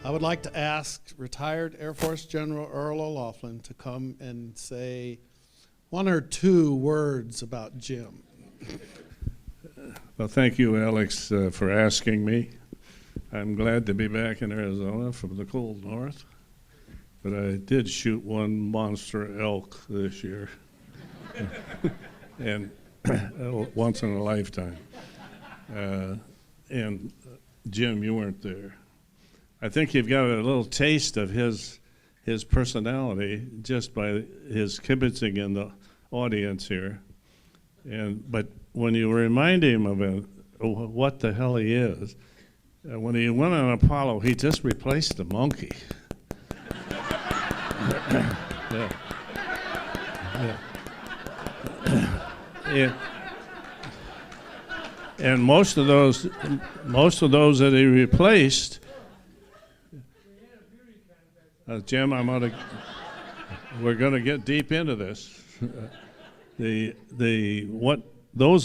I would like to ask retired Air Force General Earl O'Loughlin to come and say one or two words about Jim. Well, thank you, Alex, for asking me. I'm glad to be back in Arizona from the cold north, but I did shoot one monster elk this year, and once in a lifetime. And Jim, you weren't there. I think you've got a little taste of his personality just by his kibitzing in the audience here. But when you remind him of what the hell he is, when he went on Apollo, he just replaced the monkey. Yeah. Yeah. And most of those that he replaced, Jim, we're going to get deep into this. Those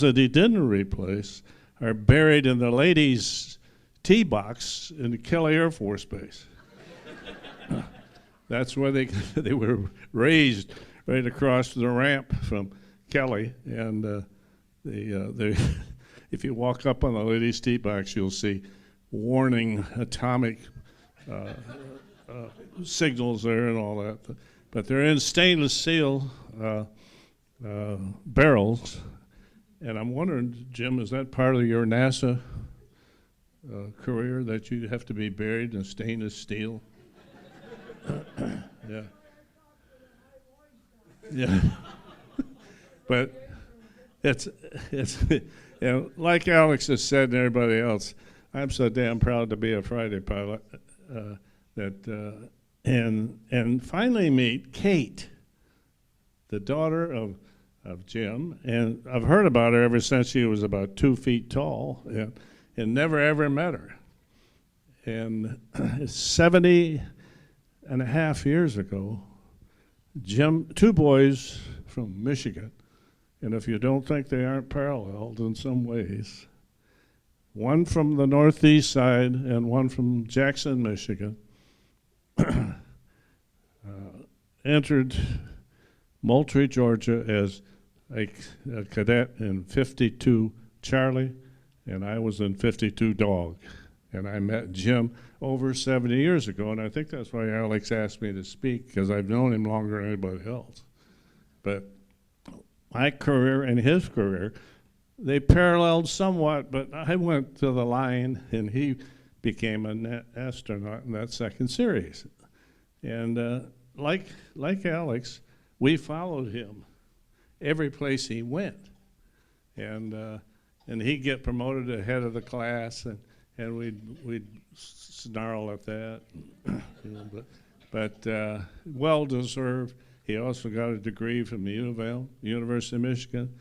that he didn't replace are buried in the ladies' tee box in the Kelly Air Force Base. That's where they were raised, right across the ramp from Kelly. And if you walk up on the ladies' tee box, you'll see warning atomic signals there and all that. But they're in stainless steel barrels. And I'm wondering, Jim, is that part of your NASA career that you have to be buried in stainless steel? Yeah. Yeah. But it's like Alex has said and everybody else, I'm so damn proud to be a Friday pilot and finally meet Kate, the daughter of Jim, and I've heard about her ever since she was about 2 feet tall, and never ever met her. And 70 and a half years ago, Jim, two boys from Michigan, and if you don't think they aren't paralleled in some ways, one from the northeast side and one from Jackson, Michigan, entered Moultrie, Georgia as a cadet in 52 Charlie, and I was in 52 Dog. And I met Jim over 70 years ago, and I think that's why Alex asked me to speak, because I've known him longer than anybody else. But my career and his career, they paralleled somewhat, but I went to the line, and he became an astronaut in that second series. And like Alex, we followed him every place he went. And he'd get promoted to head of the class, and we'd snarl at that, but well deserved. He also got a degree from the University of Michigan.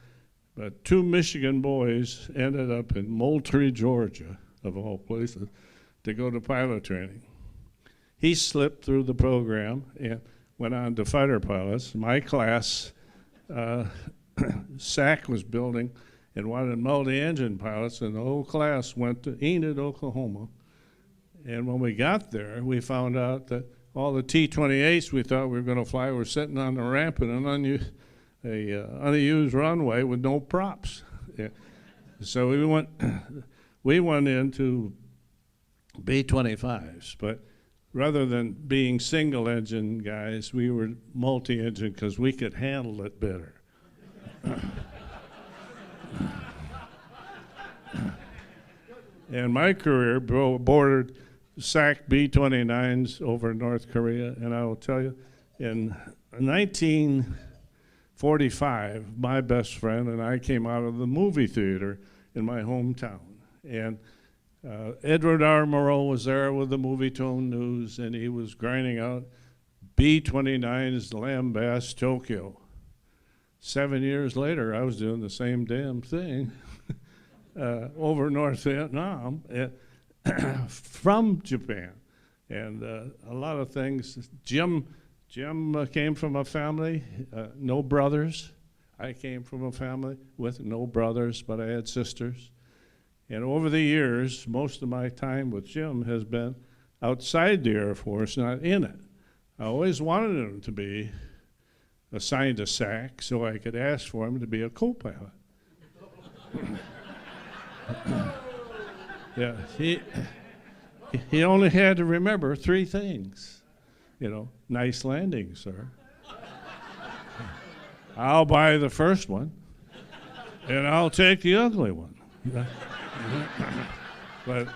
But two Michigan boys ended up in Moultrie, Georgia, of all places, to go to pilot training. He slipped through the program and went on to fighter pilots. My class, SAC was building and wanted multi-engine pilots, and the whole class went to Enid, Oklahoma. And when we got there, we found out that all the T-28s we thought we were going to fly were sitting on the ramp in an unused runway with no props. Yeah. So we went into B-25s, but rather than being single-engine guys, we were multi-engine because we could handle it better. And my career bordered SAC B-29s over North Korea, and I will tell you, in 1945, my best friend and I came out of the movie theater in my hometown, and Edward R. Murrow was there with the Movie Tone News, and he was grinding out B-29s Lambast Tokyo. 7 years later, I was doing the same damn thing over North Vietnam from Japan. And a lot of things. Jim came from a family, no brothers. I came from a family with no brothers, but I had sisters. And over the years, most of my time with Jim has been outside the Air Force, not in it. I always wanted him to be assigned a SAC so I could ask for him to be a co-pilot. Yeah, he only had to remember 3 things. Nice landing, sir. I'll buy the first one, and I'll take the ugly one. But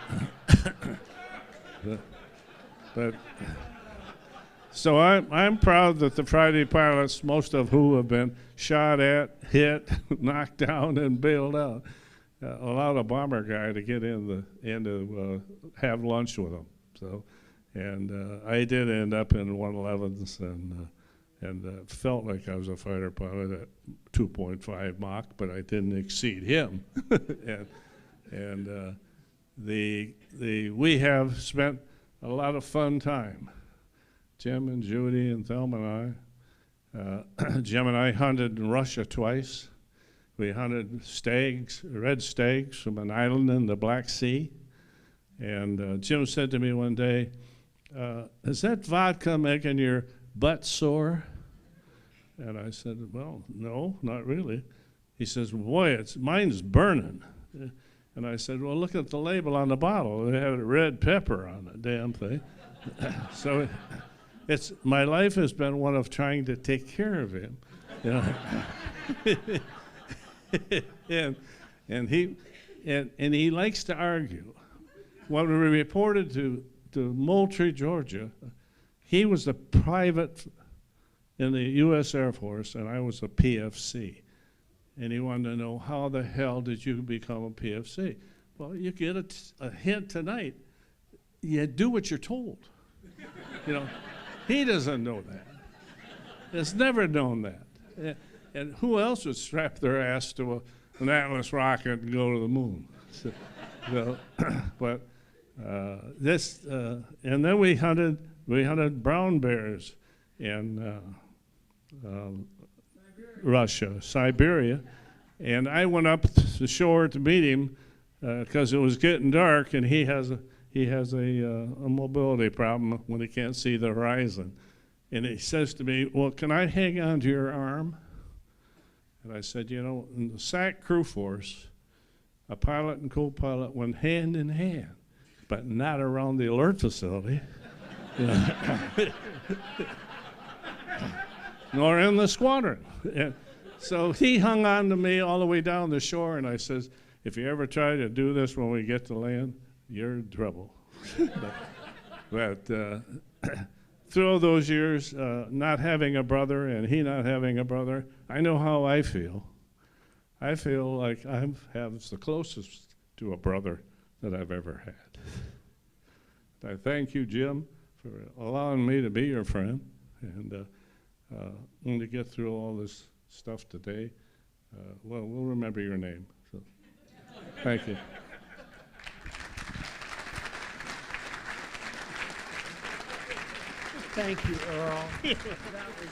so I'm proud that the Friday pilots, most of who have been shot at, hit, knocked down, and bailed out, allowed a bomber guy to get in to have lunch with them. So, and I did end up in 111s and felt like I was a fighter pilot at 2.5 Mach, but I didn't exceed him. We have spent a lot of fun time. Jim and Judy and Thelma and I. Jim and I hunted in Russia twice. We hunted stags, red stags from an island in the Black Sea. And Jim said to me one day, is that vodka making your butt sore? And I said, well, no, not really. He says, boy, mine's burning. And I said, well, look at the label on the bottle. They have red pepper on the damn thing. So my life has been one of trying to take care of him. And he likes to argue. When we reported to Moultrie, Georgia, he was a private in the U.S. Air Force, and I was a PFC. And he wanted to know, how the hell did you become a PFC? Well, you get a hint tonight. You do what you're told. He doesn't know that. Has never known that. And who else would strap their ass to an Atlas rocket and go to the moon? But and then we hunted brown bears in Russia, Siberia, and I went up to the shore to meet him because it was getting dark, and he has a mobility problem when he can't see the horizon. And he says to me, well, can I hang on to your arm? And I said, in the SAC crew force, a pilot and co-pilot went hand in hand, but not around the alert facility. Nor in the squadron. And so he hung on to me all the way down the shore, and I says, if you ever try to do this when we get to land, you're in trouble. but through all those years, not having a brother and he not having a brother, I know how I feel. I feel like I have the closest to a brother that I've ever had. I thank you, Jim, for allowing me to be your friend. And when we get through all this stuff today, we'll remember your name. So, thank you. Thank you, Earl. That was